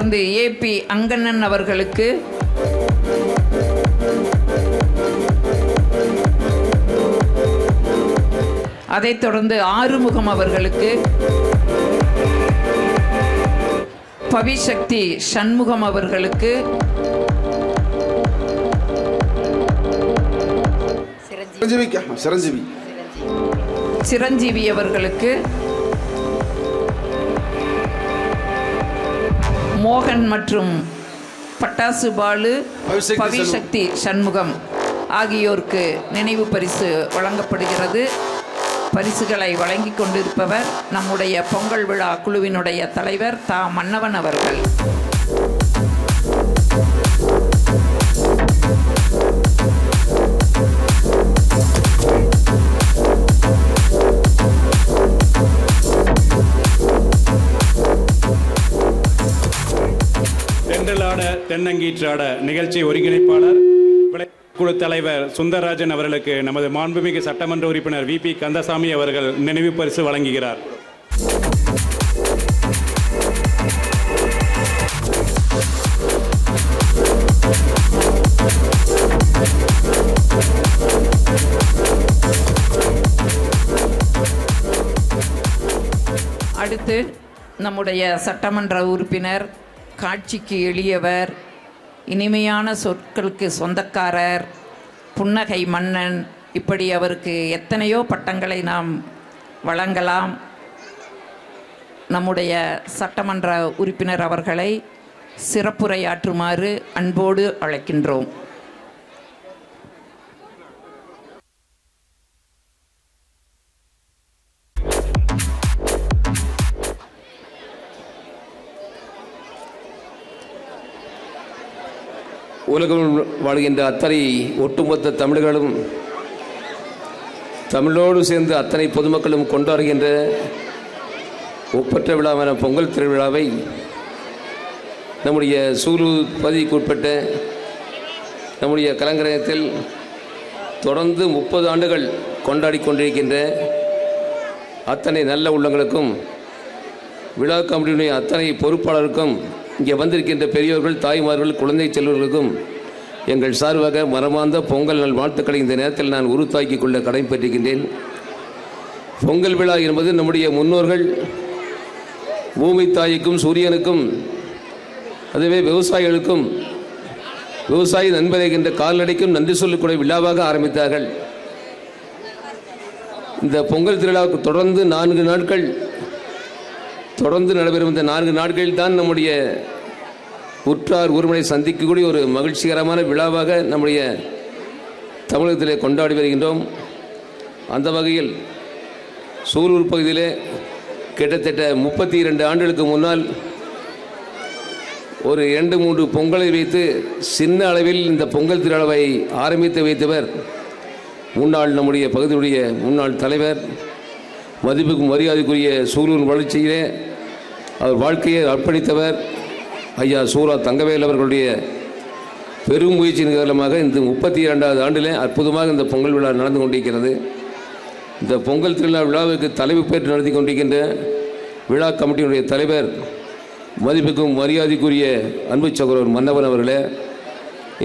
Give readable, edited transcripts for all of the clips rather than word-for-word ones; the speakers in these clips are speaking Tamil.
தொடர்ந்து ஏபி அங்கண்ணன் அவர்களுக்கு, அதைத் தொடர்ந்து ஆறுமுகம் அவர்களுக்கு, பவிசக்தி சண்முகம் அவர்களுக்கு, சிரஞ்சீவி அவர்களுக்கு, மோகன் மற்றும் பட்டாசு பாலு, பவிசக்தி சண்முகம் ஆகியோருக்கு நினைவு பரிசு வழங்கப்படுகிறது. பரிசுகளை வழங்கி கொண்டிருப்பவர் நம்முடைய பொங்கல் விழா குழுவினுடைய தலைவர் தா மன்னவன் அவர்கள். தென்றலாட தென்னங்கீற்றாட நிகழ்ச்சி ஒருங்கிணைப்பாளர் குழு தலைவர் சுந்தரராஜன் அவர்களுக்கு நமது மாண்புமிகு சட்டமன்ற உறுப்பினர் VP கந்தசாமி அவர்கள் நினைவு பரிசு வழங்குகிறார். அடுத்து நம்முடைய சட்டமன்ற உறுப்பினர், காட்சிக்கு எளியவர், இனிமையான சொற்களுக்கு சொந்தக்காரர், புன்னகை மன்னன், இப்படி அவருக்கு எத்தனையோ பட்டங்களை நாம் வழங்கலாம். நம்முடைய சட்டமன்ற உறுப்பினர் அவர்களை சிறப்புரையாற்றுமாறு அன்போடு அழைக்கின்றோம். உலகம் வாழ்கின்ற அத்தனை ஒட்டுமொத்த தமிழர்களும், தமிழோடு சேர்ந்து அத்தனை பொதுமக்களும் கொண்டாடுகின்ற ஒப்பற்ற விழாவான பொங்கல் திருவிழாவை நம்முடைய சூலூர் பகுதிக்கு உட்பட்ட நம்முடைய கலங்கரங்கத்தில் தொடர்ந்து 30 ஆண்டுகள் கொண்டாடி கொண்டிருக்கின்ற அத்தனை நல்ல உள்ளங்களுக்கும், விழா கமிட்டியுடைய அத்தனை பொறுப்பாளருக்கும், இங்கே வந்திருக்கின்ற பெரியோர்கள், தாய்மார்கள், குழந்தை செல்வர்களுக்கும் எங்கள் சார்பாக மனமார்ந்த பொங்கல் நல் வாழ்த்துக்களை இந்த நேரத்தில் நான் உறுத்தாக்கிக் கொள்ள கடமைப்பட்டிருக்கின்றேன். பொங்கல் விழா என்பது நம்முடைய முன்னோர்கள் பூமி தாய்க்கும் சூரியனுக்கும், அதுவே விவசாயிகளுக்கும், விவசாயி நண்பரைகின்ற கால்நடைக்கும் நன்றி சொல்லக்கூடிய விழாவாக ஆரம்பித்தார்கள். இந்த பொங்கல் திருவிழாவுக்கு தொடர்ந்து 4 நாட்கள் தொடர்ந்து நடைபெறும். இந்த 4 நாட்களில் தான் நம்முடைய உற்றார் ஊர்மனை சந்திக்கக்கூடிய ஒரு மகிழ்ச்சிகரமான விழாவாக நம்முடைய தமிழகத்திலே கொண்டாடி வருகின்றோம். அந்த வகையில் சூலூர் பகுதியிலே கிட்டத்தட்ட 32 ஆண்டுகளுக்கு முன்னால் ஒரு 2-3 பொங்கலை வைத்து சின்ன அளவில் இந்த பொங்கல் திருவிழாவை ஆரம்பித்து வைத்தவர் முன்னாள் நம்முடைய பகுதியுடைய முன்னாள் தலைவர், மதிப்புக்கும் மரியாதைக்குரிய சூலூர் வளர்ச்சியிலே அவர் வாழ்க்கையை அர்ப்பணித்தவர் ஐயா சூரா தங்கவேல் அவர்களுடைய பெரும் முயற்சியின் காரணமாக இந்த 32வது ஆண்டிலே அற்புதமாக இந்த பொங்கல் விழா நடந்து கொண்டிருக்கிறது. இந்த பொங்கல் திருவிழா விழாவுக்கு தலைமை பெற்று நடத்தி கொண்டிருக்கின்ற விழா கமிட்டியினுடைய தலைவர், மதிப்புக்கும் மரியாதைக்குரிய அன்பு சகோதரர் மன்னவன் அவர்களே,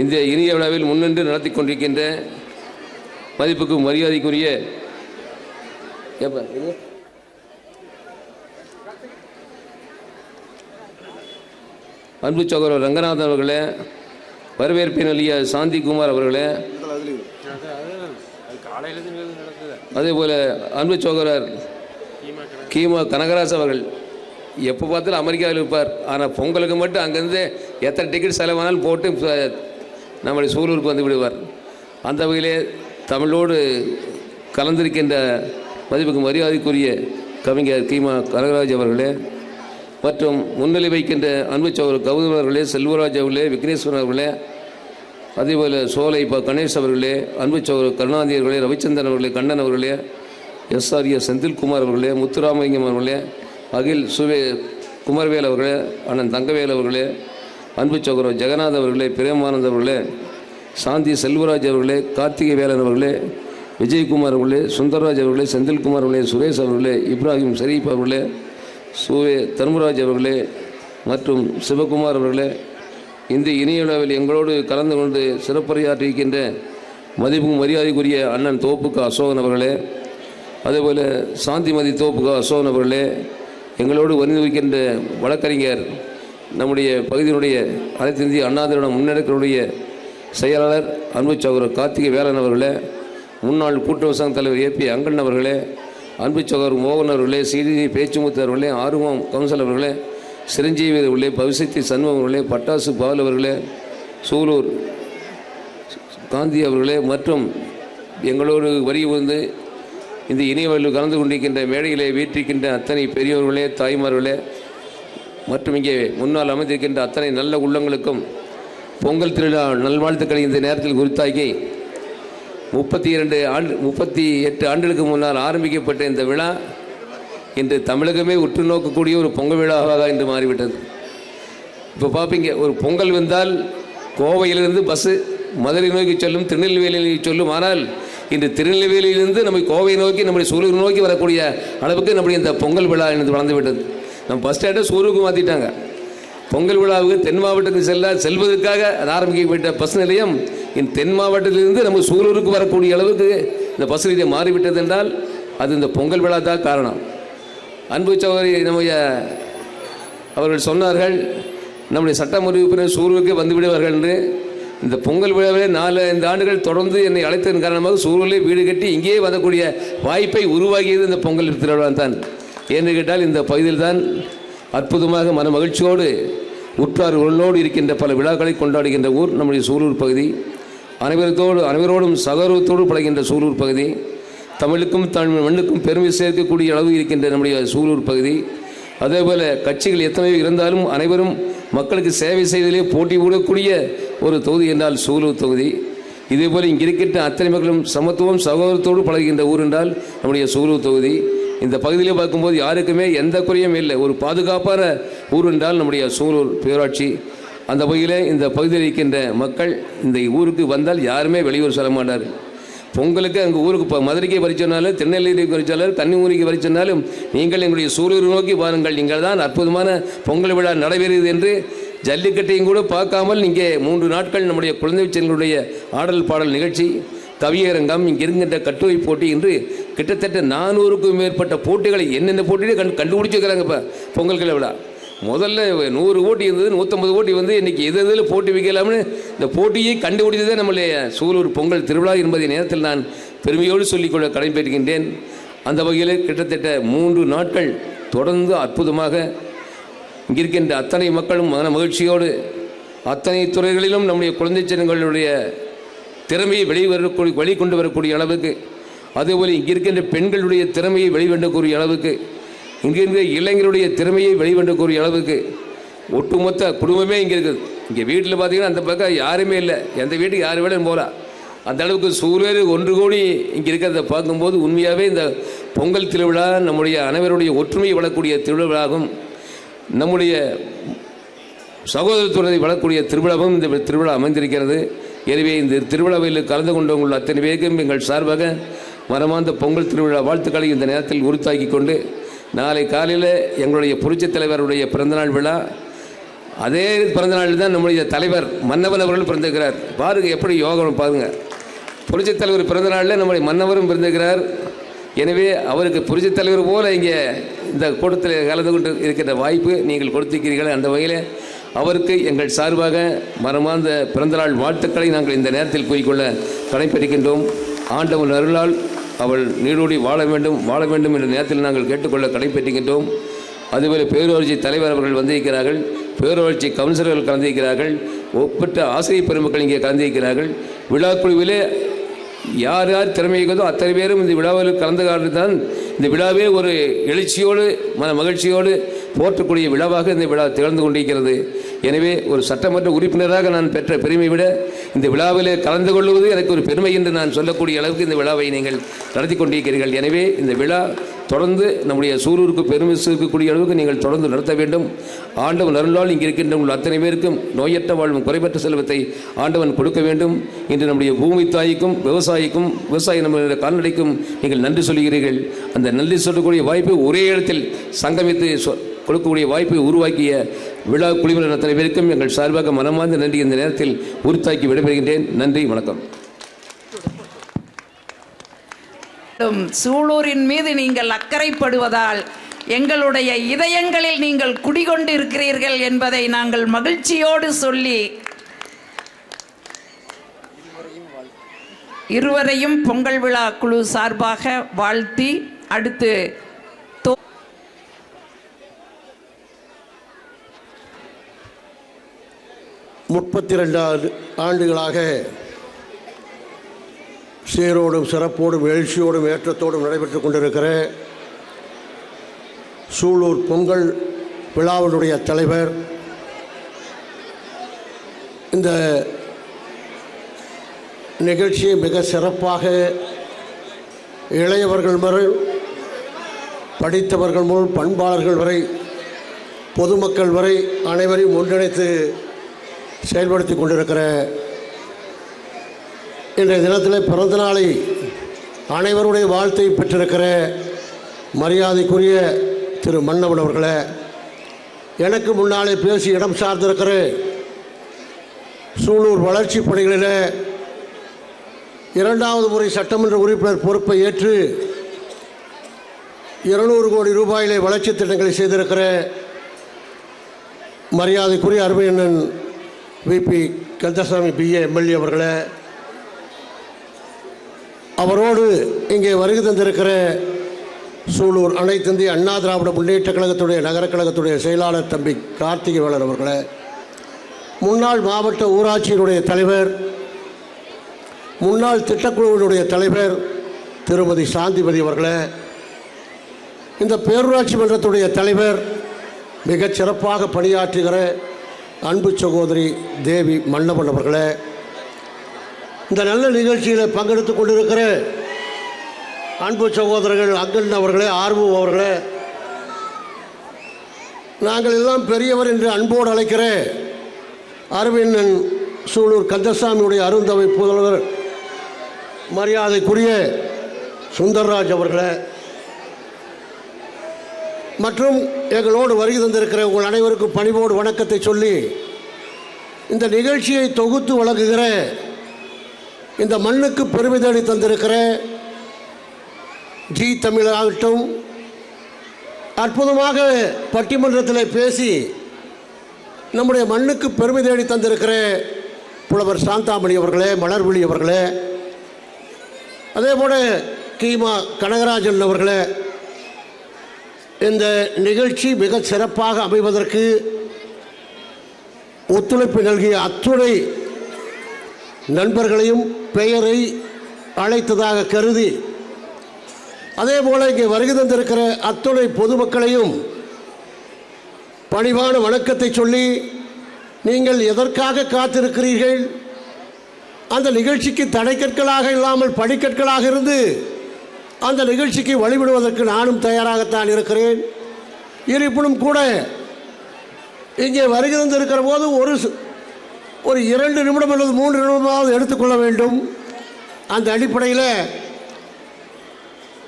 இந்த இனிய விழாவில் முன்னின்று நடத்தி கொண்டிருக்கின்ற மதிப்புக்கும் மரியாதைக்குரிய அன்பு சகோதரர் ரங்கநாதன் அவர்களே, வரவேற்பின் அளிய சாந்திகுமார் அவர்களே, அதே போல அன்பு சகோதரர் கீமா கனகராஜ் அவர்கள் எப்போ பார்த்தாலும் அமெரிக்காவில் இருப்பார். ஆனால் பொங்கலுக்கு மட்டும் அங்கேருந்து எத்தனை டிக்கெட் செலவானாலும் போட்டு நம்முடைய சூலூருக்கு வந்து விடுவார். அந்த வகையிலே தமிழோடு கலந்திருக்கின்ற மதிப்புக்கு மரியாதைக்குரிய கவிஞர் கீமா கனகராஜ் அவர்களே, மற்றும் முன்னிலை வைக்கின்ற அன்பு சகோதரர் கௌதம் அவர்களே, செல்வராஜ் அவர்களே, விக்னேஸ்வரன் அவர்களே, அதேபோல் சோலை கணேஷ் அவர்களே, அன்பு சகோதரர் கருணாநிதி அவர்களே, ரவிச்சந்திரன் அவர்களே, கண்ணன் அவர்களே, SRS செந்தில்குமார் அவர்களே, முத்துராமலிங்கம் அவர்களே, அகில் குமரவேல் அவர்களே, அண்ணன் தங்கவேல் அவர்களே, அன்பு சகோதரர் ஜெகநாத் அவர்களே, பிரேமானந்த் அவர்களே, சாந்தி செல்வராஜ் அவர்களே, கார்த்திகை வேலன் அவர்களே, விஜயகுமார் அவர்களே, சுந்தரராஜ் அவர்களே, செந்தில்குமார் அவர்களே, சுரேஷ் அவர்களே, இப்ராஹிம் ஷரீப் அவர்களே, தர்மராஜ் அவர்களே, மற்றும் சிவகுமார் அவர்களே, இந்த இனிய விழாவில் எங்களோடு கலந்து கொண்டு சிறப்புரையாற்றிருக்கின்ற மதிப்பும் மரியாதைக்குரிய அண்ணன் தோப்புக்கு அசோகன் அவர்களே, அதேபோல் சாந்திமதி தோப்புக்கு அசோகன் அவர்களே, எங்களோடு வருகின்ற வழக்கறிஞர் நம்முடைய பகுதியினுடைய அனைத்து இந்திய அண்ணா திராவிட முன்னேற்றத்தினுடைய செயலாளர் அன்பு சகோதரர் கார்த்திகை வேலன் அவர்களே, முன்னாள் கூட்டுறவு சங்க தலைவர் ஏபி அங்கன் அவர்களே, அன்பு சகோதரர் மோகன் அவர்களே, சிடி பேச்சுமுத்து அவர்களே, ஆர்வம் கவுன்சில் அவர்களே, சிரஞ்சீவி அவர்களே, பவிசக்தி சண்முகம் அவர்களே, பட்டாசு பால் அவர்களே, சூலூர் காந்தி அவர்களே மற்றும் எங்களோடு வரி வந்து இந்த இனியவர்கள் கலந்து கொண்டிருக்கின்ற மேடையிலே வீற்றிருக்கின்ற அத்தனை பெரியவர்களே, தாய்மார்களே மற்றும் இங்கே முன்னால் அமைந்திருக்கின்ற அத்தனை நல்ல உள்ளங்களுக்கும் பொங்கல் திருவிழா நல்வாழ்த்துக்களை இந்த நேரத்தில் குறித்தாக்கி 38 ஆண்டுகளுக்கு முன்னால் ஆரம்பிக்கப்பட்ட இந்த விழா இன்று தமிழகமே உற்று நோக்கக்கூடிய ஒரு பொங்கல் விழாவாக இன்று மாறிவிட்டது. இப்போ பார்ப்பீங்க, ஒரு பொங்கல் வந்தால் கோவையிலிருந்து பஸ்ஸு மதுரை நோக்கி சொல்லும், திருநெல்வேலியை சொல்லும். ஆனால் இன்று திருநெல்வேலியிலிருந்து நம்ம கோவை நோக்கி நம்முடைய சூலூர் நோக்கி வரக்கூடிய அளவுக்கு நம்முடைய இந்த பொங்கல் விழா என்று வளர்ந்து விட்டது. நம்ம பஸ் ஸ்டாண்டை சூலூருக்கு மாற்றிட்டாங்க. பொங்கல் விழாவுக்கு தென் மாவட்டத்துக்கு செல்வதற்காக ஆரம்பிக்கப்பட்ட பஸ் நிலையம் இந்த தென் மாவட்டத்திலிருந்து நம்ம சூலூருக்கு வரக்கூடிய அளவுக்கு இந்த பஸ் நிலையம் மாறிவிட்டது என்றால் அது இந்த பொங்கல் விழா தான் காரணம். அன்பு சகோதரி நம்முடைய அவர்கள் சொன்னார்கள், நம்முடைய சட்டமன்ற உறுப்பினர் சூலூருக்கு வந்து விடுவார்கள் என்று. இந்த பொங்கல் விழாவிலே 4-5 ஆண்டுகள் தொடர்ந்து என்னை அழைத்ததன் காரணமாக சூழலே வீடு கட்டி இங்கேயே வரக்கூடிய வாய்ப்பை உருவாகியது இந்த பொங்கல் திருவிழா தான். ஏன்னு கேட்டால் இந்த பகுதியில் தான் அற்புதமாக மன மகிழ்ச்சியோடு உற்றார் உடலோடு இருக்கின்ற பல விழாக்களை கொண்டாடுகின்ற ஊர் நம்முடைய சூலூர் பகுதி. அனைவரோடும் சகோதரத்தோடு பழகின்ற சூலூர் பகுதி, தமிழுக்கும் தமிழ் மண்ணுக்கும் பெருமை சேர்க்கக்கூடிய அளவு இருக்கின்ற நம்முடைய சூலூர் பகுதி. அதேபோல் கட்சிகள் எத்தனையோ இருந்தாலும் அனைவரும் மக்களுக்கு சேவை செய்வதிலே போட்டி போடக்கூடிய ஒரு தொகுதி என்றால் சூலூர் தொகுதி. இதேபோல் இங்கே இருக்கின்ற அத்தனை மக்களும் சமத்துவம் சகோதரத்தோடு பழகுகின்ற ஊர் என்றால் நம்முடைய சூலூர் தொகுதி. இந்த பகுதியிலே பார்க்கும்போது யாருக்குமே எந்த குறையும் இல்லை. ஒரு பாதுகாப்பான ஊர் என்றால் நம்முடைய சூலூர் பேராட்சி. அந்த வகையில் இந்த பகுதியில் இருக்கின்ற மக்கள் இந்த ஊருக்கு வந்தால் யாருமே வெளியூர் செல்ல மாட்டார். பொங்கலுக்கு அங்கே ஊருக்கு மதுரைக்கு வரிச்சோன்னாலும், திருநெல்வேலிக்கு வரிச்சோன்னாலும், கன்னியாகுமரிக்கு வரிச்சோன்னாலும் நீங்கள் எங்களுடைய சூலூர் நோக்கி பாருங்கள், நீங்கள் தான் அற்புதமான பொங்கல் விழா நடைபெறுகிறது என்று ஜல்லிக்கட்டையும் கூட பார்க்காமல் இங்கே 3 நாட்கள் நம்முடைய குழந்தை செல்களுடைய ஆடல் பாடல் நிகழ்ச்சி, கவியரங்கம், இங்கே இருக்கின்ற கட்டுரை போட்டி என்று கிட்டத்தட்ட 400க்கும் மேற்பட்ட போட்டிகளை என்னென்ன போட்டியிலே கண்டுபிடிச்சிருக்கிறாங்க. இப்போ பொங்கல் விழா முதல்ல 100 ஓட்டி இருந்தது, 150 ஓட்டி வந்து இன்றைக்கி எதில் போட்டி வைக்கலாம்னு இந்த போட்டியை கண்டுபிடித்ததே நம்முடைய சூலூர் பொங்கல் திருவிழா என்பதை நேரத்தில் நான் பெருமையோடு சொல்லிக்கொள்ள கடமைப்பெறுகின்றேன். அந்த வகையில் கிட்டத்தட்ட 3 நாட்கள் தொடர்ந்து அற்புதமாக இங்கே இருக்கின்ற அத்தனை மக்களும் மன மகிழ்ச்சியோடு அத்தனை துறைகளிலும் நம்முடைய குழந்தை சின்னங்களுடைய திறமையை வெளிக்கொண்டு வரக்கூடிய அளவுக்கு, அதேபோல் இங்கே இருக்கின்ற பெண்களுடைய திறமையை வெளிவண்டக்கூடிய அளவுக்கு, இங்கே இருக்கிற இளைஞருடைய திறமையை வெளிவண்டக்கூடிய அளவுக்கு ஒட்டுமொத்த குடும்பமே இங்கே இருக்குது. இங்கே வீட்டில் பார்த்தீங்கன்னா அந்த பக்கம் யாருமே இல்லை, எந்த வீட்டுக்கு யார் வேலையும் போகலாம். அந்த அளவுக்கு சூழல் 1 கோடி இங்கே இருக்கிறத பார்க்கும்போது உண்மையாகவே இந்த பொங்கல் திருவிழா நம்முடைய அனைவருடைய ஒற்றுமையை வளரக்கூடிய திருவிழாவும், நம்முடைய சகோதரத்துவத்தை வளரக்கூடிய திருவிழாவும் இந்த திருவிழா அமைந்திருக்கிறது. எனவே இந்த திருவிழாவில் கலந்து கொண்டவங்கள் அத்தனை பேருக்கும் எங்கள் சார்பாக மனமார்ந்த பொங்கல் திருவிழா வாழ்த்துக்களை இந்த நேரத்தில் உறுத்தாக்கி கொண்டு, நாளை காலையில் எங்களுடைய புரட்சித் தலைவருடைய பிறந்தநாள் விழா. அதே பிறந்தநாளில் தான் நம்முடைய தலைவர் மன்னவன் அவர்கள் பிறந்திருக்கிறார். பாருங்கள் எப்படி யோகம் பாருங்கள். புரட்சித் தலைவர் பிறந்தநாளில் நம்முடைய மன்னவரும் பிறந்திருக்கிறார். எனவே அவருக்கு புரட்சித் தலைவர் போல இங்கே இந்த கூட்டத்தில் கலந்து கொண்டு இருக்கின்ற வாய்ப்பு நீங்கள் கொடுத்திருக்கிறீர்கள். அந்த வகையில் அவருக்கு எங்கள் சார்பாக மனமார்ந்த பிறந்தநாள் வாழ்த்துக்களை நாங்கள் இந்த நேரத்தில் கூறிக்கொள்ள கடமைப்பட்டிருக்கின்றோம். ஆண்டவன் அருளால் அவள் நீடோடி வாழ வேண்டும் என்ற நேரத்தில் நாங்கள் கேட்டுக்கொள்ள கடமைப்பட்டிருக்கின்றோம். அதுபோல் பேரூராட்சி தலைவர் அவர்கள் வந்திருக்கிறார்கள், பேரூராட்சி கவுன்சிலர்கள் கலந்திருக்கிறார்கள், ஒப்பற்ற ஆசிரியர் பெருமக்கள் இங்கே கலந்திருக்கிறார்கள். விழாக்குழுவிலே யார் யார் திறமை இருக்கிறதோ அத்தனை பேரும் இந்த விழாவில் கலந்து தான் இந்த விழாவே ஒரு எழுச்சியோடு மன மகிழ்ச்சியோடு போற்றக்கூடிய விழாவாக இந்த விழா திகழ்ந்து கொண்டிருக்கிறது. எனவே ஒரு சட்டமன்ற உறுப்பினராக நான் பெற்ற பெருமை விட இந்த விழாவிலே கலந்து கொள்வது எனக்கு ஒரு பெருமை என்று நான் சொல்லக்கூடிய அளவுக்கு இந்த விழாவை நீங்கள் நடத்தி கொண்டிருக்கிறீர்கள். எனவே இந்த விழா தொடர்ந்து நம்முடைய சூலூருக்கு பெருமை சேர்க்கக்கூடிய அளவுக்கு நீங்கள் தொடர்ந்து நடத்த வேண்டும். ஆண்டவன் அருளால் இங்கே இருக்கின்ற உங்கள் அத்தனை பேருக்கும் நோயற்ற வாழ்வும் குறைபற்ற செல்வத்தை ஆண்டவன் கொடுக்க வேண்டும். இன்று நம்முடைய பூமி தாய்க்கும் விவசாய நம்முடைய கால்நடைக்கும் நீங்கள் நன்றி சொல்கிறீர்கள். அந்த நன்றி சொல்லக்கூடிய வாய்ப்பு ஒரே இடத்தில் சங்கமித்து கொடுக்கக்கூடிய வாய்ப்பை உருவாக்கிய விழா குழுவினர் தலைவருக்கும் எங்கள் சார்பாக மனமார்ந்த நன்றி இந்த நேரத்தில் உறுத்தாக்கி விடைபெறுகின்றேன். நன்றி, வணக்கம். சூலூரின் மீது நீங்கள் அக்கறைப்படுவதால் எங்களுடைய இதயங்களில் நீங்கள் குடிகொண்டு இருக்கிறீர்கள் என்பதை நாங்கள் மகிழ்ச்சியோடு சொல்லி இருவரையும் பொங்கல் விழா குழு சார்பாக வாழ்த்தி அடுத்து 32 ஆண்டுகளாக சீரோடும் சிறப்போடும் எழுச்சியோடும் ஏற்றத்தோடும் நடைபெற்று கொண்டிருக்கிற சூலூர் பொங்கல் விழாவினுடைய தலைவர், இந்த நிகழ்ச்சியை மிக சிறப்பாக இளையவர்கள் முதல் படித்தவர்கள் முதல் பண்பாளர்கள் வரை பொதுமக்கள் வரை அனைவரையும் ஒன்றிணைத்து செயல்படுத்தி கொண்டிருக்கிற இன்றைய தினத்தில் பிறந்தநாளை அனைவருடைய வாழ்த்தை பெற்றிருக்கிற மரியாதைக்குரிய திரு மன்னவன் அவர்களே, எனக்கு முன்னாலே பேசி இடம் சார்ந்திருக்கிற சூலூர் வளர்ச்சி பணிகளில் 2வது முறை சட்டமன்ற உறுப்பினர் பொறுப்பை ஏற்று 200 கோடி ரூபாயிலே வளர்ச்சி திட்டங்களை செய்திருக்கிற மரியாதைக்குரிய அருமையண்ணன் விபி கந்தசாமி பிஏ எம்எல்ஏ அவர்களே, அவரோடு இங்கே வருகை தந்திருக்கிற சூலூர் அனைத்து இந்திய அண்ணா திராவிட முன்னேற்ற கழகத்துடைய நகர கழகத்துடைய செயலாளர் தம்பி கார்த்திகேயன் அவர்களே, முன்னாள் மாவட்ட ஊராட்சியினுடைய தலைவர், முன்னாள் திட்டக்குழுவினுடைய தலைவர் திருமதி சாந்திமதி அவர்களே, இந்த பேரூராட்சி மன்றத்துடைய தலைவர், மிகச் சிறப்பாக பணியாற்றுகிற அன்பு சகோதரி தேவி மன்னவன் அவர்களே, இந்த நல்ல நிகழ்ச்சியில் பங்கெடுத்து கொண்டிருக்கிற அன்பு சகோதரர்கள் அங்கன் அவர்களே, ஆர்வூ அவர்களே, நாங்கள் எல்லாம் பெரியவர் என்று அன்போடு அழைக்கிற அருமையண்ணன் சூலூர் கந்தசாமியுடைய அருந்தவை புதல்வர் மரியாதைக்குரிய சுந்தர்ராஜ் அவர்களே, மற்றும் எங்களோடு வருகை தந்திருக்கிற உங்கள் அனைவருக்கும் பணிவோடு வணக்கத்தை சொல்லி இந்த நிகழ்ச்சியை தொகுத்து வழங்குகிற இந்த மண்ணுக்கு பெருமை தேடி தந்திருக்கிற ஜி தமிழாகட்டும், அற்புதமாக பட்டிமன்றத்தில் பேசி நம்முடைய மண்ணுக்கு பெருமை தேடி தந்திருக்கிற புலவர் சாந்தாமணி அவர்களே, மலர்விழி அவர்களே, அதே போல கீமா கனகராஜன் அவர்களே, இந்த நிகழ்ச்சி மிக சிறப்பாக அமைவதற்கு ஒத்துழைப்பு நல்கிய அத்துணை நண்பர்களையும் பெயரை அழைத்ததாக கருதி, அதே போல இங்கே வருகை தந்திருக்கிற அத்துணை பொதுமக்களையும் பணிவான வணக்கத்தை சொல்லி, நீங்கள் எதற்காக காத்திருக்கிறீர்கள், அந்த நிகழ்ச்சிக்கு தடைக்கற்களாக இல்லாமல் படிக்கற்களாக இருந்து அந்த நிகழ்ச்சிக்கு வழிவிடுவதற்கு நானும் தயாராகத்தான் இருக்கிறேன். இருப்பினும் கூட இங்கே வருகை தந்திருக்கிற போது ஒரு 2 நிமிடம் அல்லது 3 நிமிடமாவது எடுத்துக்கொள்ள வேண்டும். அந்த அடிப்படையில்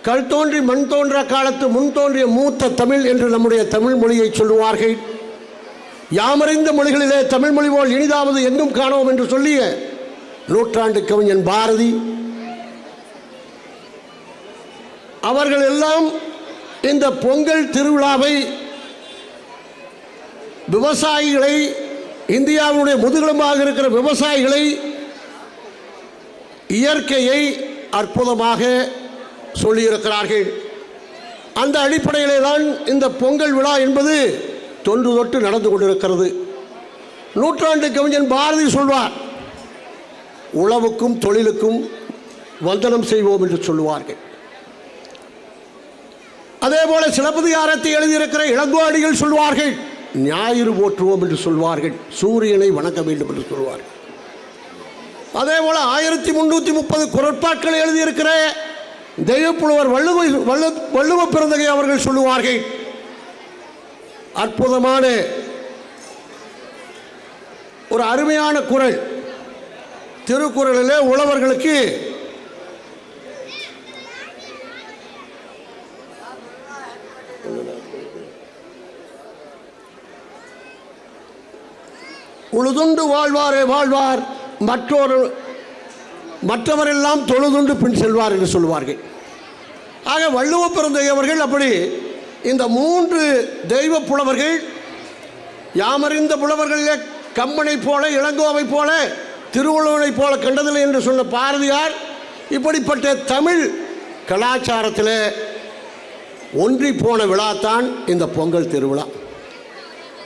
கல் தோன்றி மண் தோன்ற காலத்து முன் தோன்றிய மூத்த தமிழ் என்று நம்முடைய தமிழ் மொழியை சொல்லுவார்கள். யாமறிந்த மொழிகளிலே தமிழ் மொழி போல் இனிதாவது எங்கும் காணோம் என்று சொல்லிய நூற்றாண்டு கவிஞன் பாரதி அவர்கள் எல்லாம் இந்த பொங்கல் திருவிழாவை விவசாயிகளை, இந்தியாவுடைய முதுகெலும்பாக இருக்கிற விவசாயிகளை, இயற்கையை அற்புதமாக சொல்லியிருக்கிறார்கள். அந்த அடிப்படையிலே தான் இந்த பொங்கல் விழா என்பது தொன்று தொட்டு நடந்து கொண்டிருக்கிறது. நூற்றாண்டு கவிஞன் பாரதி சொல்வார், உழவுக்கும் தொழிலுக்கும் வந்தனம் செய்வோம் என்று சொல்லுவார்கள். அதே போல சிலப்பதிகாரத்தை எழுதியிருக்கிற இளங்கோவடிகள் சொல்வார்கள், ஞாயிறு போற்றுவோம் என்று சொல்வார்கள், சூரியனை வணங்க வேண்டும் என்று சொல்வார்கள். அதே போல 1330 குறட்பாக்கள் எழுதியிருக்கிற தெய்வப்புலவர் வள்ளுவ பிறந்தகை அவர்கள் சொல்லுவார்கள், அற்புதமான ஒரு அருமையான குறள் திருக்குறளிலே உழவர்களுக்கு உழுதுண்டு வாழ்வாரே வாழ்வார், மற்றவரெல்லாம் தொழுதுண்டு பின் செல்வார் என்று சொல்வார்கள். ஆக வள்ளுவ பெருந்தகையவர்கள் அப்படி இந்த 3 தெய்வ புலவர்கள், யாமறிந்த புலவர்களிலே கம்பனை போல, இளங்கோவை போல, திருவள்ளுவனை போல கண்டதில்லை என்று சொன்ன பாரதியார் இப்படிப்பட்ட தமிழ் கலாச்சாரத்தில் ஒன்றி போன விழாத்தான் இந்த பொங்கல் திருவிழா.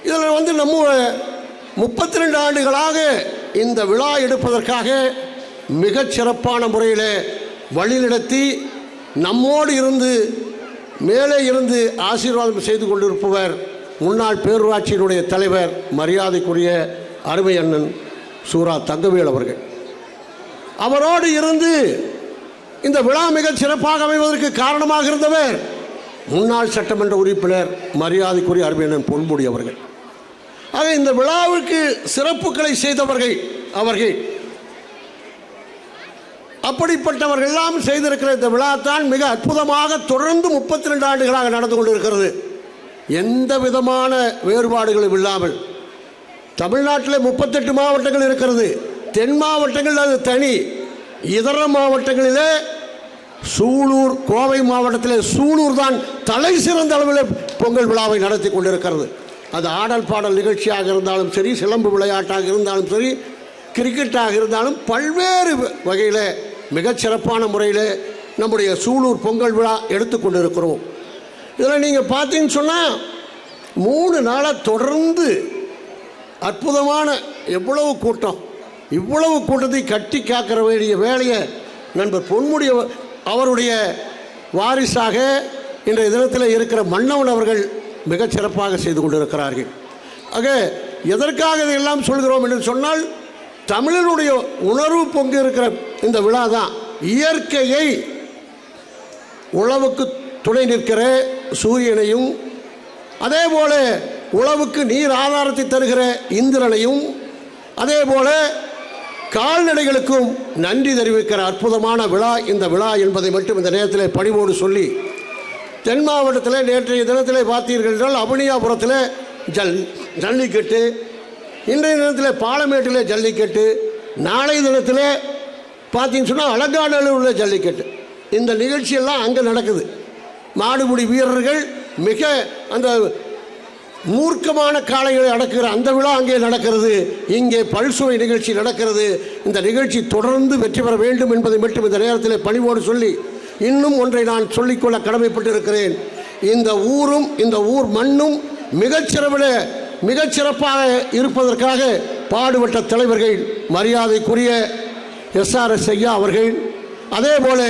இதில் நம்ம 32 ஆண்டுகளாக இந்த விழா எடுப்பதற்காக மிகச் சிறப்பான முறையில் வழிநடத்தி நம்மோடு இருந்து மேலே இருந்து ஆசீர்வாதம் செய்து கொண்டிருப்பவர் முன்னாள் பேரூராட்சியினுடைய தலைவர் மரியாதைக்குரிய அருமை அண்ணன் சூரா தங்கவேல் அவர்கள். அவரோடு இருந்து இந்த விழா மிகச் சிறப்பாக அமைவதற்கு காரணமாக இருந்தவர் முன்னாள் சட்டமன்ற உறுப்பினர் மரியாதைக்குரிய அருமை அண்ணன் பொன்முடி அவர்கள். ஆக இந்த விழாவுக்கு சிறப்புகளை செய்தவர்கள் அவர்கள். அப்படிப்பட்டவர்கள் எல்லாம் செய்திருக்கிற இந்த விழா தான் மிக அற்புதமாக தொடர்ந்து 32 ஆண்டுகளாக நடந்து கொண்டிருக்கிறது. எந்த விதமான வேறுபாடுகளும் இல்லாமல். தமிழ்நாட்டில் 38 மாவட்டங்கள் இருக்கிறது. தென் மாவட்டங்கள் அது தனி. இதர மாவட்டங்களிலே சூலூர், கோவை மாவட்டத்தில் சூலூர் தான் தலை சிறந்த அளவில் பொங்கல் விழாவை நடத்தி கொண்டிருக்கிறது. அது ஆடல் பாடல் நிகழ்ச்சியாக இருந்தாலும் சரி, சிலம்பு விளையாட்டாக இருந்தாலும் சரி, கிரிக்கெட்டாக இருந்தாலும் பல்வேறு வகையில் மிகச்சிறப்பான முறையில் நம்முடைய சூலூர் பொங்கல் விழா எடுத்துக்கொண்டிருக்கிறோம். இதில் நீங்கள் பார்த்தீங்கன்னு சொன்னால் 3 நாளாக தொடர்ந்து அற்புதமான எவ்வளவு கூட்டம், இவ்வளவு கூட்டத்தை கட்டி காக்கிற வேண்டிய வேலையை நண்பர் பொன்முடி அவருடைய வாரிசாக இன்றைய தினத்தில் இருக்கிற மன்னவன் அவர்கள் மிகச் சிறப்பாக செய்து கொண்டிருக்கிறார்கள். ஆக எதற்காக இதையெல்லாம் சொல்கிறோம் என்று சொன்னால், தமிழனுடைய உணர்வு பொங்கி இருக்கிற இந்த விழா தான். இயற்கையை உழவுக்கு துணை நிற்கிற சூரியனையும், அதே போல உழவுக்கு நீர் ஆதாரத்தை தருகிற இந்திரனையும், அதே போல கால்நடைகளுக்கும் நன்றி தெரிவிக்கிற அற்புதமான விழா இந்த விழா என்பதை மட்டும் இந்த நேரத்தில் பணிவோடு சொல்லி, தென் மாவட்டத்தில் நேற்றைய தினத்தில் பார்த்தீர்கள் என்றால் அவனியாபுரத்தில் ஜல்லிக்கட்டு, இன்றைய தினத்தில் பாலமேட்டில் ஜல்லிக்கட்டு, நாளை தினத்தில் பார்த்தீங்கன்னு சொன்னால் அலங்காநல்லூரில் உள்ள ஜல்லிக்கட்டு. இந்த நிகழ்ச்சியெல்லாம் அங்கே நடக்குது. மாடுபிடி வீரர்கள் மிக அந்த மூர்க்கமான காளைகளை அடக்குகிற அந்த விழா அங்கே நடக்கிறது. இங்கே பல்சுவை நிகழ்ச்சி நடக்கிறது. இந்த நிகழ்ச்சி தொடர்ந்து வெற்றி பெற வேண்டும் என்பதை மட்டும் இந்த நேரத்தில் பணிவோடு சொல்லி, இன்னும் ஒன்றை நான் சொல்லிக்கொள்ள கடமைப்பட்டிருக்கிறேன். இந்த ஊரும் இந்த ஊர் மண்ணும் மிகச்சிறப்பாக இருப்பதற்காக பாடுபட்ட தலைவர்கள் மரியாதைக்குரிய SRS ஐயா அவர்கள், அதே போல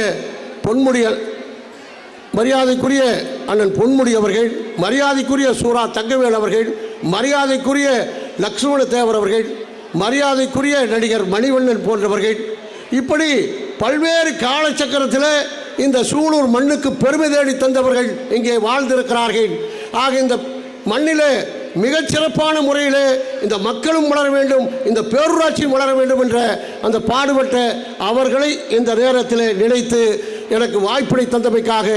மரியாதைக்குரிய அண்ணன் பொன்முடி அவர்கள், மரியாதைக்குரிய சூரா தங்கவேல் அவர்கள், மரியாதைக்குரிய லக்ஷ்மண தேவர் அவர்கள், மரியாதைக்குரிய நடிகர் மணிவண்ணன் போன்றவர்கள், இப்படி பல்வேறு காலச்சக்கரத்தில் இந்த சூலூர் மண்ணுக்கு பெருமை தேடி தந்தவர்கள் இங்கே வாழ்ந்திருக்கிறார்கள். ஆக இந்த மண்ணிலே மிகச்சிறப்பான முறையில் இந்த மக்களும் வளர வேண்டும், இந்த பேரூராட்சியும் வளர வேண்டும் என்ற அந்த பாடுபட்ட அவர்களை இந்த நேரத்தில் நினைத்து எனக்கு வாய்ப்பினை தந்தமைக்காக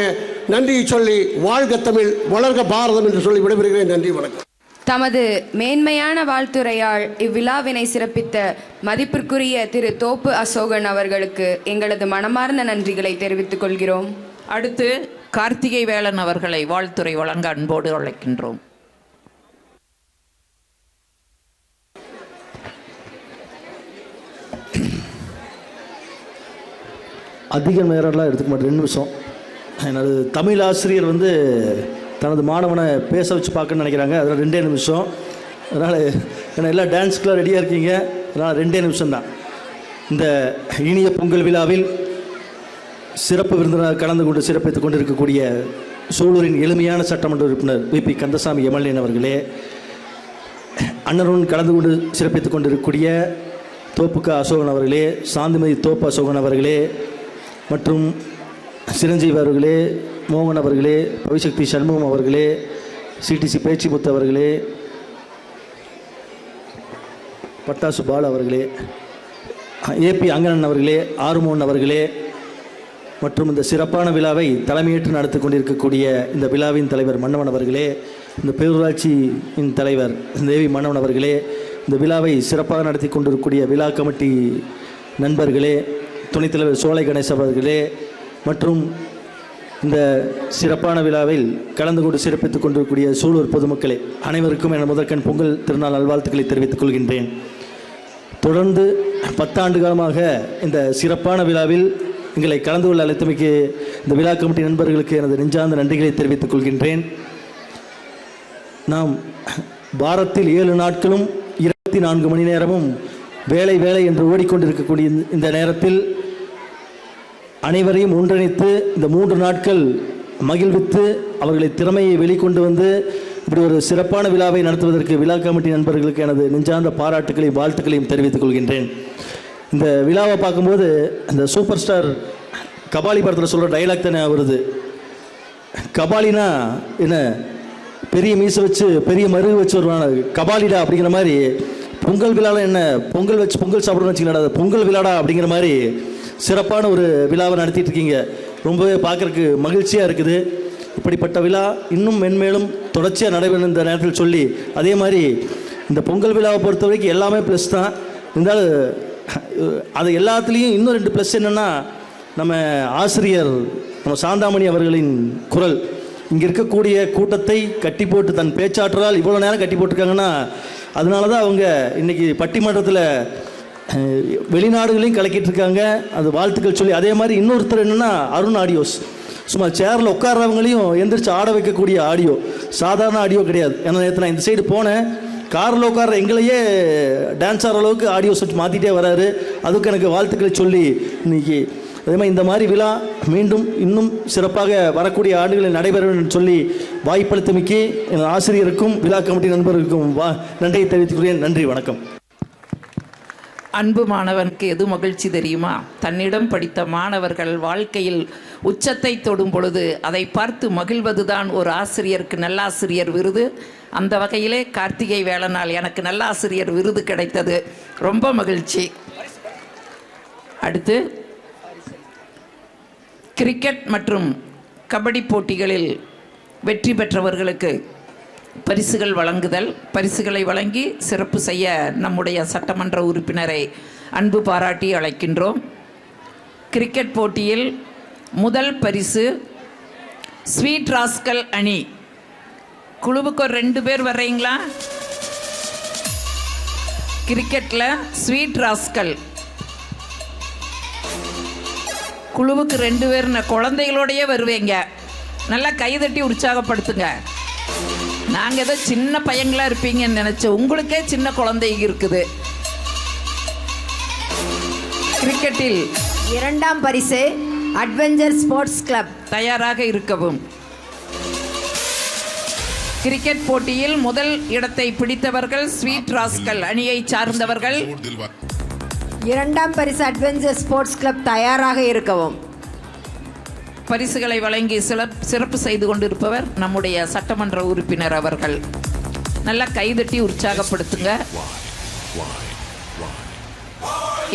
நன்றியை சொல்லி, வாழ்க தமிழ், வளர்க பாரதம் என்று சொல்லி விடைபெறுகிறேன். நன்றி, வணக்கம். தமது மேன்மையான வாழ்த்துரையால் இவ்விழாவினை சிறப்பித்த மதிப்பிற்குரிய திரு தோப்பு அசோகன் அவர்களுக்கு எங்களது மனமார்ந்த நன்றிகளை தெரிவித்துக் கொள்கிறோம். அடுத்து கார்த்திகை வேலன் அவர்களை வாழ்த்துரை வழங்க அன்போடு அழைக்கின்றோம். அதிக நேரம்லாம் எடுத்துக்க மாட்டேன், 2 நிமிஷம். எனது தமிழ் ஆசிரியர் தனது மாணவனை பேச வச்சு பார்க்கணுன்னு நினைக்கிறாங்க. அதில் 2 நிமிஷம். அதனால் ஏன்னா எல்லாம் டான்ஸுக்கெலாம் ரெடியாக இருக்கீங்க. அதனால் 2 நிமிஷம்தான். இந்த இனிய பொங்கல் விழாவில் சிறப்பு விருந்தினர் கலந்து கொண்டு சிறப்பித்துக் கொண்டிருக்கக்கூடிய சூலூரின் எளிமையான சட்டமன்ற உறுப்பினர் VP கந்தசாமி MLN அவர்களே, அண்ணனுடன் கலந்து கொண்டு சிறப்பித்துக் கொண்டிருக்கக்கூடிய தோப்புக்க அசோகன் அவர்களே, சாந்திமதி தோப்பு அசோகன் அவர்களே, மற்றும் சிரஞ்சீவி அவர்களே, மோகன் அவர்களே, பவிசக்தி சண்முகம் அவர்களே, CTC பேச்சிமுத்து அவர்களே, பட்டாசு பால் அவர்களே, AP அங்கனன் அவர்களே, ஆறுமோகன் அவர்களே, மற்றும் இந்த சிறப்பான விழாவை தலைமையேற்று நடத்தி கொண்டிருக்கக்கூடிய இந்த விழாவின் தலைவர் மன்னவன் அவர்களே, இந்த பேரூராட்சியின் தலைவர் தேவி மன்னவன் அவர்களே, இந்த விழாவை சிறப்பாக நடத்தி கொண்டிருக்கக்கூடிய விழா கமிட்டி நண்பர்களே, துணைத் தலைவர் சோலை கணேச அவர்களே மற்றும் இந்த சிறப்பான விழாவில் கலந்து கொண்டு சிறப்பித்துக் கொண்டிருக்கக்கூடிய சூலூர் பொதுமக்களே, அனைவருக்கும் என முதற்கண் பொங்கல் திருநாள் நல்வாழ்த்துக்களை தெரிவித்துக் கொள்கின்றேன். தொடர்ந்து 10 ஆண்டு காலமாக இந்த சிறப்பான விழாவில் எங்களை கலந்து கொள்ள அழைத்தமைக்கு இந்த விழா கமிட்டி நண்பர்களுக்கு எனது நெஞ்சார்ந்த நன்றிகளை தெரிவித்துக் கொள்கின்றேன். நாம் வாரத்தில் 7 நாட்களும் 24 மணி நேரமும் வேலை வேலை என்று ஓடிக்கொண்டிருக்கக்கூடிய இந்த நேரத்தில் அனைவரையும் ஒன்றிணைத்து இந்த 3 நாட்கள் மகிழ்வித்து அவர்களை திறமையை வெளிக்கொண்டு வந்து இப்படி ஒரு சிறப்பான விழாவை நடத்துவதற்கு விழா கமிட்டி நண்பர்களுக்கு எனது நெஞ்சார்ந்த பாராட்டுகளையும் வாழ்த்துக்களையும் தெரிவித்துக் கொள்கின்றேன். இந்த விழாவை பார்க்கும்போது இந்த சூப்பர் ஸ்டார் கபாலி படத்தில் சொல்கிற டைலாக் தானே வருது. கபாலினா என்ன, பெரிய மீசை வச்சு பெரிய மருகு வச்சு வருவான கபாலிடா அப்படிங்கிற மாதிரி, பொங்கல் விழாவில் என்ன பொங்கல் வச்சு பொங்கல் சாப்பிடணும்னு வச்சுக்கலாடா, பொங்கல் விழாடா அப்படிங்கிற மாதிரி சிறப்பான ஒரு விழாவை நடத்திட்டு இருக்கீங்க. ரொம்பவே பார்க்குறதுக்கு மகிழ்ச்சியாக இருக்குது. இப்படிப்பட்ட விழா இன்னும் மென்மேலும் தொடர்ச்சியாக நடைபெறும் இந்த நேரத்தில் சொல்லி, அதே மாதிரி இந்த பொங்கல் விழாவை பொறுத்த வரைக்கும் எல்லாமே ப்ளஸ் தான். இருந்தாலும் அது எல்லாத்துலேயும் இன்னும் 2 ப்ளஸ் என்னென்னா, நம்ம ஆசிரியர் நம்ம சாந்தாமணி அவர்களின் குரல் இங்கே இருக்கக்கூடிய கூட்டத்தை கட்டி போட்டு தன் பேச்சாற்றலால் இவ்வளோ நேரம் கட்டி போட்டிருக்காங்கன்னா, அதனால தான் அவங்க இன்றைக்கி பட்டிமன்றத்தில் வெளிநாடுகளையும் கலக்கிட்டு இருக்காங்க. அது வாழ்த்துக்கள் சொல்லி, அதே மாதிரி இன்னொருத்தர் என்னென்னா அருண் ஆடியோஸ், சும்மா சேரில் உட்கார்றவங்களையும் எந்திரிச்சு ஆட வைக்கக்கூடிய ஆடியோ, சாதாரண ஆடியோ கிடையாது. ஏன்னா நேற்று நான் இந்த சைடு போனேன், காரில் உட்கார்ற எங்களையே டான்ஸ் ஆடுற அளவுக்கு ஆடியோ செட் மாற்றிட்டே வராரு. அதுக்கு எனக்கு வாழ்த்துக்களை சொல்லி இன்னைக்கு அதே மாதிரி இந்த மாதிரி விழா மீண்டும் இன்னும் சிறப்பாக வரக்கூடிய ஆண்டுகளில் நடைபெறும் சொல்லி வாய்ப்பளித்தமைக்கு என் ஆசிரியருக்கும் விழா கமிட்டி நண்பர்களுக்கும் நன்றியை தெரிவித்துக் கொள்கிறேன். நன்றி, வணக்கம். அன்பு மாணவனுக்கு எது மகிழ்ச்சி தெரியுமா? தன்னிடம் படித்த மாணவர்கள் வாழ்க்கையில் உச்சத்தை தொடும் பொழுது அதை பார்த்து மகிழ்வதுதான் ஒரு ஆசிரியருக்கு நல்லாசிரியர் விருது. அந்த வகையிலே கார்த்திகை வேலனால் எனக்கு நல்லாசிரியர் விருது கிடைத்தது, ரொம்ப மகிழ்ச்சி. அடுத்து கிரிக்கெட் மற்றும் கபடி போட்டிகளில் வெற்றி பெற்றவர்களுக்கு பரிசுகள் வழங்குதல். பரிசுகளை வழங்கி சிறப்பு செய்ய நம்முடைய சட்டமன்ற உறுப்பினரை அன்பு பாராட்டி அழைக்கின்றோம். கிரிக்கெட் போட்டியில் முதல் பரிசு ஸ்வீட் ராஸ்கல் அணி. குழுவுக்கு ஒரு 2 பேர் வர்றீங்களா? கிரிக்கெட்டில் ஸ்வீட் ராஸ்கல் குழுவுக்கு 2 பேர், குழந்தைகளோடையே வருவீங்க. நல்லா கைதட்டி உற்சாகப்படுத்துங்க. நாங்கள் ஏதோ சின்ன பையங்களாக இருப்பீங்கன்னு நினச்சோம், உங்களுக்கே சின்ன குழந்தைங்க இருக்குது. கிரிக்கெட்டில் 2ஆம் பரிசு அட்வென்ச்சர் ஸ்போர்ட்ஸ் கிளப். தயாராக இருக்கவும். கிரிக்கெட் போட்டியில் முதல் இடத்தை பிடித்தவர்கள் ஸ்வீட் ராஸ்கல் அணியை சார்ந்தவர்கள். 2ஆம் பரிசு அட்வென்ச்சர் ஸ்போர்ட்ஸ் கிளப், தயாராக இருக்கவும். பரிசுகளை வழங்கி சிறப்பு செய்து கொண்டிருப்பவர் நம்முடைய சட்டமன்ற உறுப்பினர் அவர்கள். நல்லா கைதட்டி உற்சாகப்படுத்துங்க.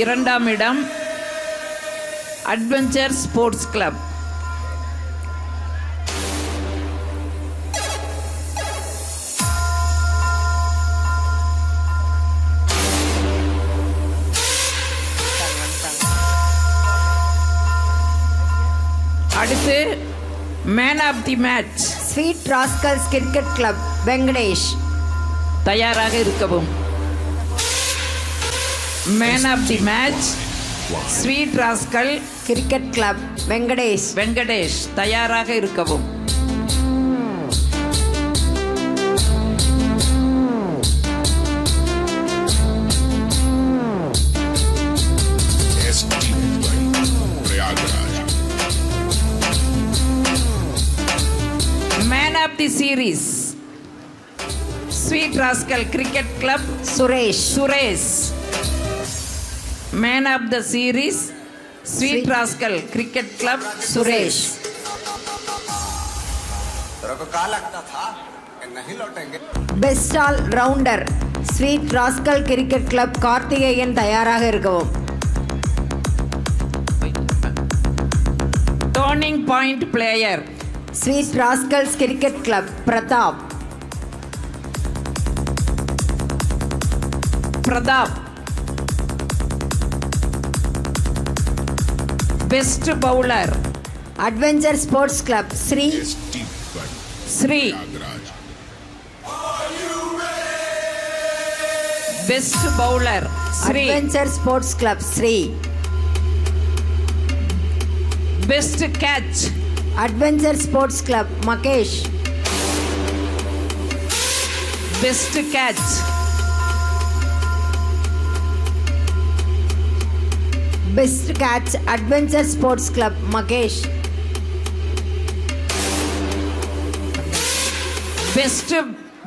2ஆம் இடம் அட்வென்ச்சர் ஸ்போர்ட்ஸ் கிளப். அடுத்து man of the match sweet rascals cricket club, Venkatesh. தயாராக இருக்கவும். Man of the match sweet rascal cricket club, Venkatesh. Venkatesh தயாராக இருக்கவும். Man of the series sweet rascal cricket club, Suresh. Suresh. Man of the series sweet rascal cricket club, Suresh. Best all rounder sweet rascal cricket club, Karthikeyan. தயாராக இருக்கவும். Turning point player sweet rascals cricket club, Prathap. Prathap. Best bowler adventure sports club Sri. Sri. Best bowler Sri. Adventure sports club Sri. Best catch adventure sports club Mahesh. Best catch best catch adventure sports club Mahesh. Best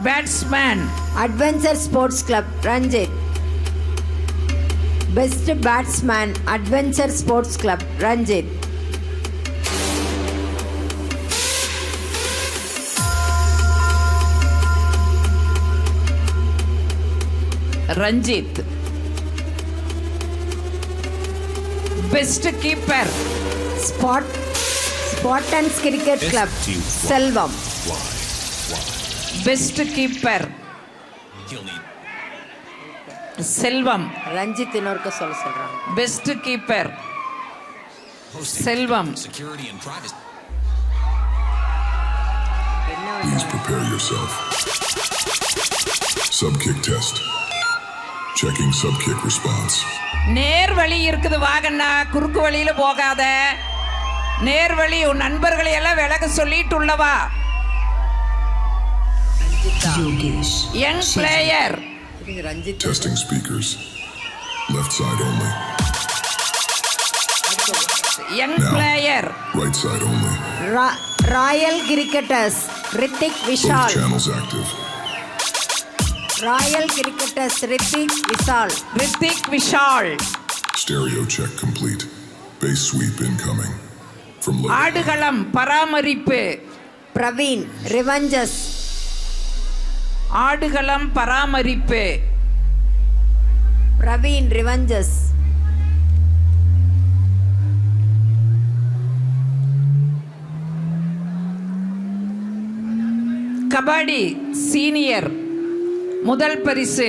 batsman adventure sports club Ranjith. Best batsman adventure sports club Ranjith. Ranjith. Best keeper Spartans cricket club Selvam. Best keeper Selvam. Ranjith இன்னொருக்க சொல்றாங்க. Best keeper Selvam. Please prepare yourself. Sub-kick test. Checking sub-kick response. நேர் வழி இருக்குது வாகண்ணா, குறுக்கு வழியில போகாத. நேர் வழி உன் நண்பர்களை எல்லாம் விலக சொல்லிட்டு உள்ளவா. Young player. Testing speakers. Left side only. Young player. Right side only. Royal cricketers Hrithik Both Vishal. channels active. Royal cricketers Hrithik Vishal. Hrithik Vishal. Stereo check complete. Base sweep incoming. From low. ஆடுகளம் பராமரிப்பு. பிரவீன் ரிவஞ்சஸ். ஆடுகளம் பராமரிப்பு. பிரவீன் ரிவஞ்சஸ். கபடி சீனியர் முதல் பரிசு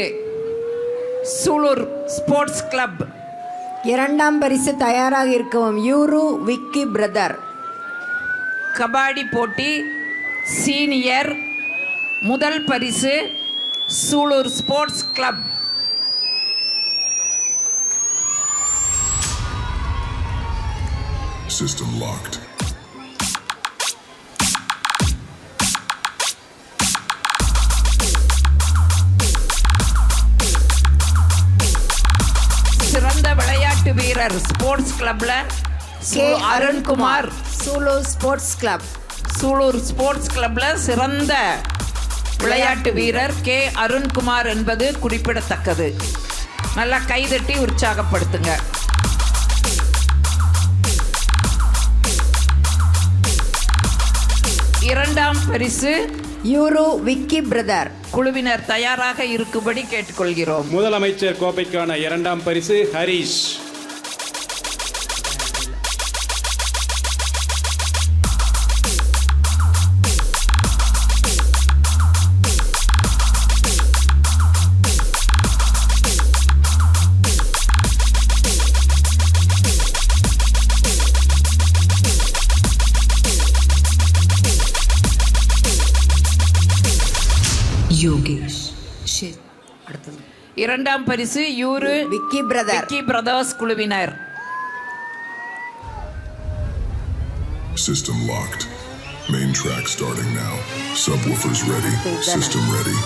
சூலூர் ஸ்போர்ட்ஸ் கிளப். இரண்டாம் பரிசு தயாராக இருக்கவும் யூரு விக்கி பிரதர். கபாடி போட்டி சீனியர் முதல் பரிசு Sulur sports club. System locked. சிறந்த விளையாட்டு வீரர் ஸ்போர்ட்ஸ் கிளப்ல K Arunkumar. Sulur sports club. Sulur sports கிளப்ல சிறந்த விளையாட்டு வீரர் கே அருண்குமார் என்பது குறிப்பிடத்தக்கது. நல்லா கைதட்டி உற்சாகப்படுத்துங்க. இரண்டாம் பரிசு யூரு விக்கி பிரதர். குழுவினர் தயாராக இருக்கும்படி கேட்டுக்கொள்கிறோம். முதலமைச்சர் கோப்பைக்கான இரண்டாம் பரிசு ஹரிஷ். யோகேஷ். இரண்டாம் பரிசு யூரு விக்கி பிரதர். விக்கி பிரதர்ஸ் குழுவினர். System locked. Main track starting now. Subwoofers ready. System ready.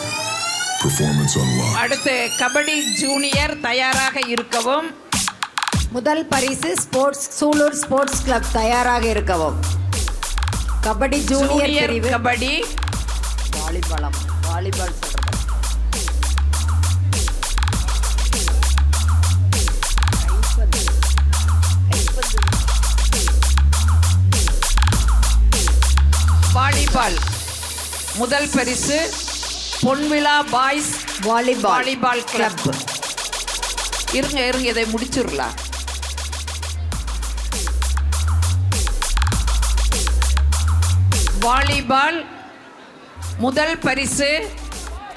Performance unlocked. அடுத்து கபடி ஜூனியர் தயாராக இருக்கவும். முதல் பரிசு சூலூர் ஸ்போர்ட்ஸ் கிளப் தயாராக இருக்கவும். கபடி ஜூனியர் ஜூனியர் பிரிவு. கபடி வாலிபால் சொல்றது. வாலிபால் முதல் பரிசு பொன்விழா பாய்ஸ் வாலிபால் கிளப். இருங்க இதை முடிச்சிடலாம். வாலிபால் முதல் பரிசு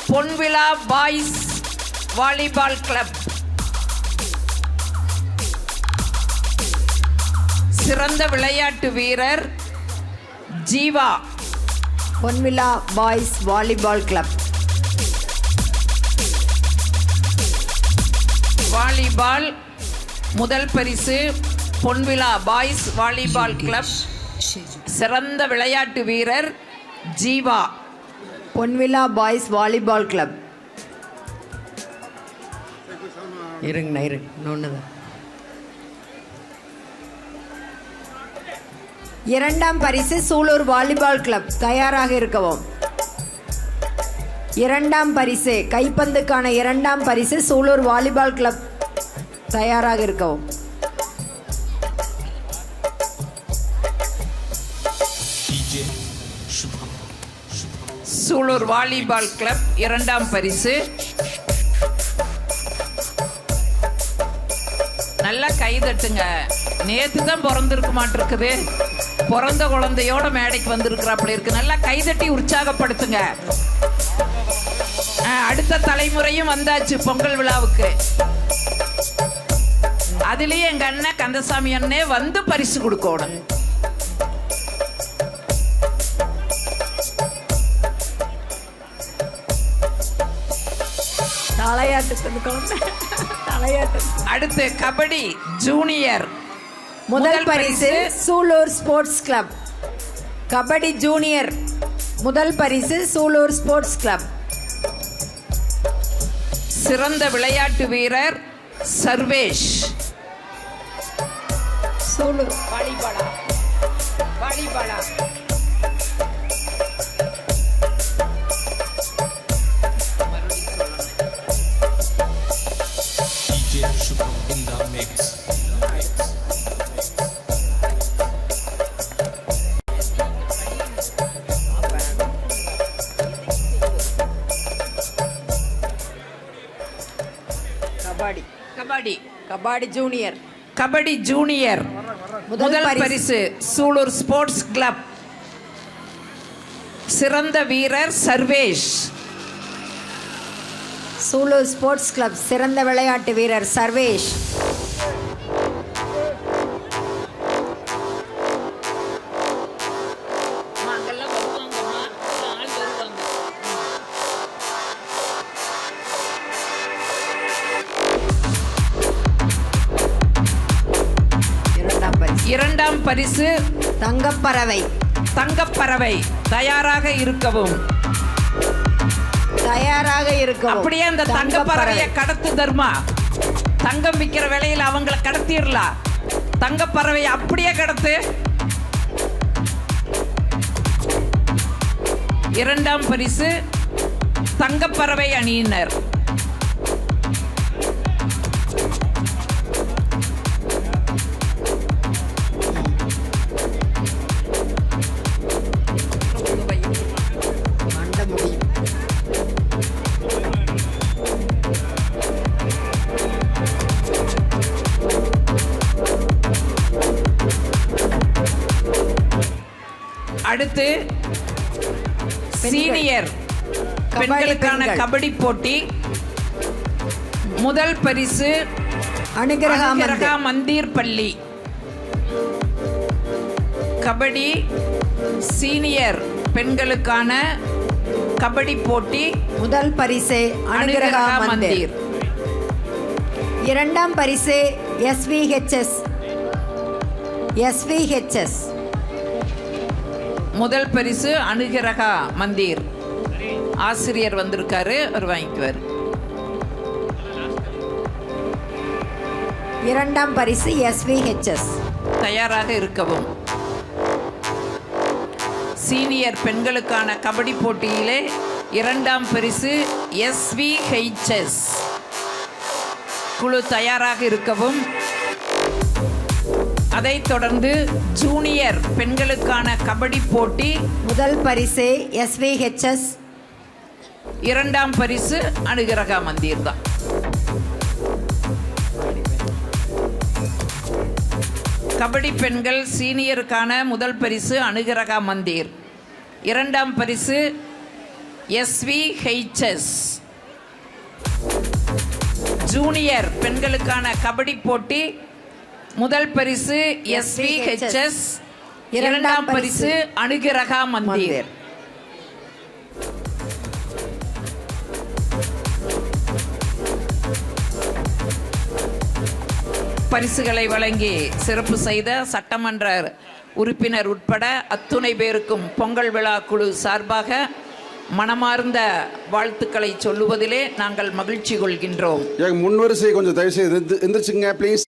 பொன்விழா பாய்ஸ் வாலிபால் கிளப். சிறந்த விளையாட்டு வீரர் ஜீவா. பொன்விழா பாய்ஸ் வாலிபால் கிளப். வாலிபால் முதல் பரிசு பொன்விழா பாய்ஸ் வாலிபால் கிளப். சிறந்த விளையாட்டு வீரர் ஜீவா. பொன்விழா பாய்ஸ் வாலிபால் கிளப். இருங்கண்ணா இன்னொன்னுதான். இரண்டாம் பரிசு சூலூர் வாலிபால் கிளப். தயாராக இருக்கவும். இரண்டாம் பரிசு கைப்பந்துக்கான இரண்டாம் பரிசு சூலூர் வாலிபால் கிளப். தயாராக இருக்கவும். சூலூர் வாலிபால் கிளப் இரண்டாம் பரிசு. நல்லா கைதட்டுங்க. நேற்று தான் பிறந்திருக்க மாட்டிருக்குது. பிறந்த குழந்தையோட மேடைக்கு வந்திருக்கிறாப்படி இருக்கு. நல்லா கைதட்டி உற்சாகப்படுத்துங்க. அடுத்த தலைமுறையும் வந்தாச்சு பொங்கல் விழாவுக்கு. அதுலயே எங்க அண்ணன் கந்தசாமி அண்ணே வந்து பரிசு கொடுக்கணும். அடுத்து கபடி ஜூனியர் முதல் பரிசு Sulur sports club. Kabaddi junior முதல் பரிசு சூலூர் ஸ்போர்ட்ஸ் கிளப். சிறந்த விளையாட்டு வீரர் சர்வேஷ். சூலூர் வாலிபாலா வாலிபாலா. கபடி கபடி கபடி ஜூனியர். கபடி ஜூனியர் முதல் பரிசு சூலூர் ஸ்போர்ட்ஸ் கிளப். சிறந்த வீரர் சர்வேஷ். சூலூர் ஸ்போர்ட்ஸ் கிளப் சிறந்த விளையாட்டு வீரர் சர்வேஷ். இரண்டாம் பரிசு தங்கப்பறவை. தங்கப்பறவை. தயாராக இருக்கவும். தயாராக இருக்கவும். அப்படியே அந்த தங்கப்பறவையை கடத்து தர்மா. தங்கம் விற்கிற விலையில் அவங்கள கடத்திடலாம். தங்கப்பறவை அப்படியே கடத்து. இரண்டாம் பரிசு தங்கப்பறவை அணியினர். அடுத்து சீனியர் பெண்களுக்கான கபடி போட்டி. முதல் பரிசு அனுகிரகா மந்திர் பள்ளி. கபடி சீனியர் பெண்களுக்கான கபடி போட்டி. முதல் பரிசு அனுகிரகா மந்திர். இரண்டாம் பரிசு SVHS. SVHS. முதல் பரிசு அனுகிரகா மந்திர். ஆசிரியர் வந்திருக்காரு, அவர் வாங்கிக்குவார். இரண்டாம் பரிசு SVHS. தயாராக இருக்கவும். சீனியர் பெண்களுக்கான கபடி போட்டியிலே இரண்டாம் பரிசு SVHS. குழு தயாராக இருக்கவும். அதைத் தொடர்ந்து ஜூனியர் பெண்களுக்கான கபடி போட்டி. முதல் பரிசு SVHS. இரண்டாம் பரிசு அனுகிரகா மந்திர் தான். கபடி பெண்கள் சீனியருக்கான முதல் பரிசு அனுகிரகா மந்திர். இரண்டாம் பரிசு SVHS. ஜூனியர் பெண்களுக்கான கபடி போட்டி முதல் பரிசு SVHS, இரண்டாம் பரிசு அனுகிரகா மந்திர். பரிசுகளை வழங்கி சிறப்பு செய்த சட்டமன்ற உறுப்பினர் உட்பட அத்துணை பேருக்கும் பொங்கல் விழா குழு சார்பாக மனமார்ந்த வாழ்த்துக்களை சொல்லுவதிலே நாங்கள் மகிழ்ச்சி கொள்கின்றோம். முன்வரிசை கொஞ்சம் தயவு செய்து எந்திரிச்சுங்க ப்ளீஸ்.